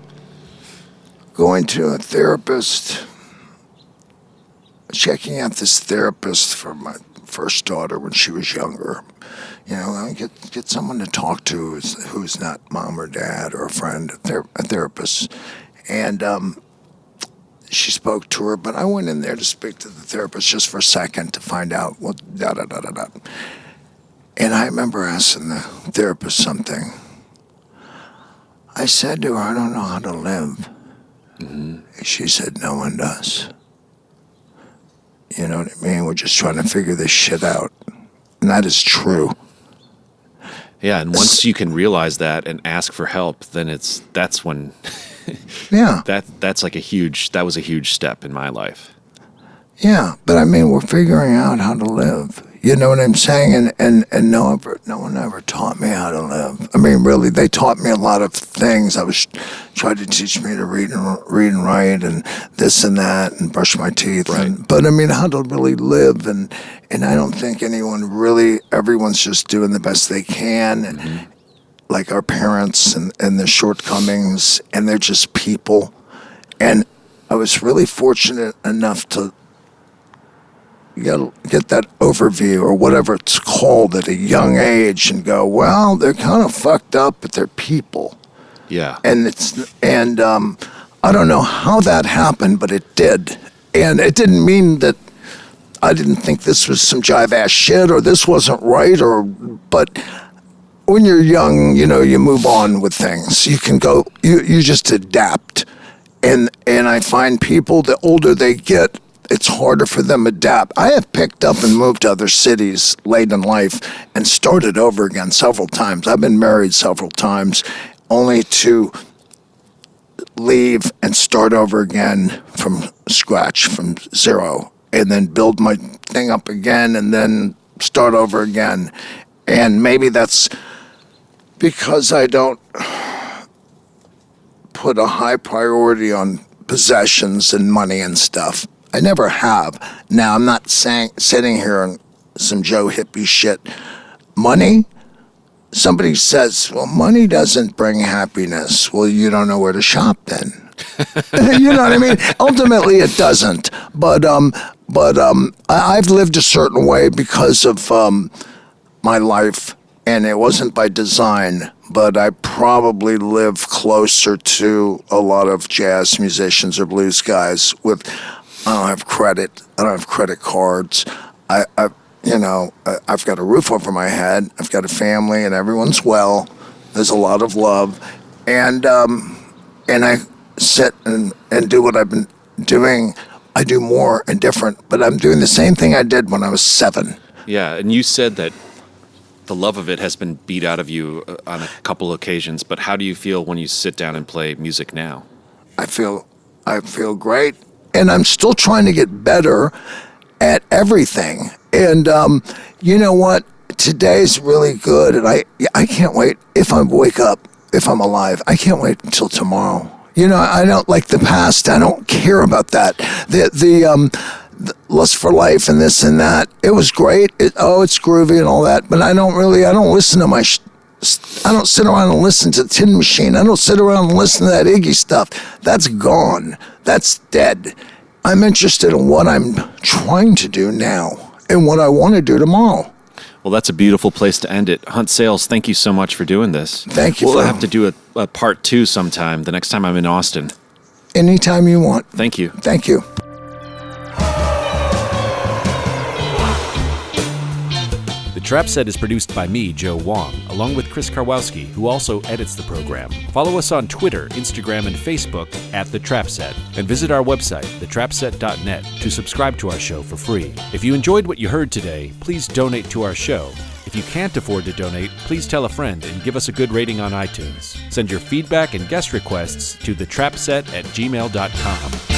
going to a therapist, checking out this therapist for my first daughter when she was younger. Get someone to talk to who's not mom or dad or a friend, a therapist. And she spoke to her, but I went in there to speak to the therapist just for a second to find out what da-da-da-da-da. And I remember asking the therapist something. I said to her, I don't know how to live. Mm-hmm. She said, no one does. You know what I mean? We're just trying to figure this shit out. And that is true. Yeah, and once you can realize that and ask for help, then that's when yeah. That was a huge step in my life. Yeah, but I mean, we're figuring out how to live. You know what I'm saying? And no one ever taught me how to live. I mean, really, they taught me a lot of things. I was trying to teach me to read and write and this and that and brush my teeth. Right. But I mean, how to really live. And I don't think everyone's just doing the best they can. Mm-hmm. Like our parents and their shortcomings, and they're just people. And I was really fortunate enough to get that overview or whatever it's called at a young age and go, well, they're kind of fucked up, but they're people. Yeah. And I don't know how that happened, but it did. And it didn't mean that I didn't think this was some jive ass shit or this wasn't right but when you're young, you move on with things. You can go, you just adapt. And I find people, the older they get, it's harder for them to adapt. I have picked up and moved to other cities late in life and started over again several times. I've been married several times, only to leave and start over again from scratch, from zero, and then build my thing up again and then start over again. And maybe that's because I don't put a high priority on possessions and money and stuff. I never have. Now, I'm not sitting here on some Joe hippie shit. Money? Somebody says, well, money doesn't bring happiness. Well, you don't know where to shop then. You know what I mean? Ultimately, it doesn't. But I've lived a certain way because of my life, and it wasn't by design, but I probably live closer to a lot of jazz musicians or blues guys with... I don't have credit. I don't have credit cards. I've got a roof over my head. I've got a family, and everyone's well. There's a lot of love, and I sit and do what I've been doing. I do more and different, but I'm doing the same thing I did when I was 7. Yeah, and you said that the love of it has been beat out of you on a couple occasions. But how do you feel when you sit down and play music now? I feel great. And I'm still trying to get better at everything. And you know what? Today's really good. And I can't wait if I wake up, if I'm alive. I can't wait until tomorrow. I don't like the past. I don't care about that. The lust for life and this and that. It was great. It's groovy and all that. But I don't listen to I don't sit around and listen to Tin Machine. I don't sit around and listen to that Iggy stuff. That's gone. That's dead. I'm interested in what I'm trying to do now and what I want to do tomorrow. Well, that's a beautiful place to end it. Hunt Sales, thank you so much for doing this. Thank you. We'll have to do a part 2 sometime, the next time I'm in Austin. Anytime you want. Thank you. Thank you. Trap Set is produced by me, Joe Wong, along with Chris Karwowski, who also edits the program. Follow us on Twitter, Instagram, and Facebook at The Trap Set, and visit our website, thetrapset.net, to subscribe to our show for free. If you enjoyed what you heard today, please donate to our show. If you can't afford to donate, please tell a friend and give us a good rating on iTunes. Send your feedback and guest requests to thetrapset@gmail.com.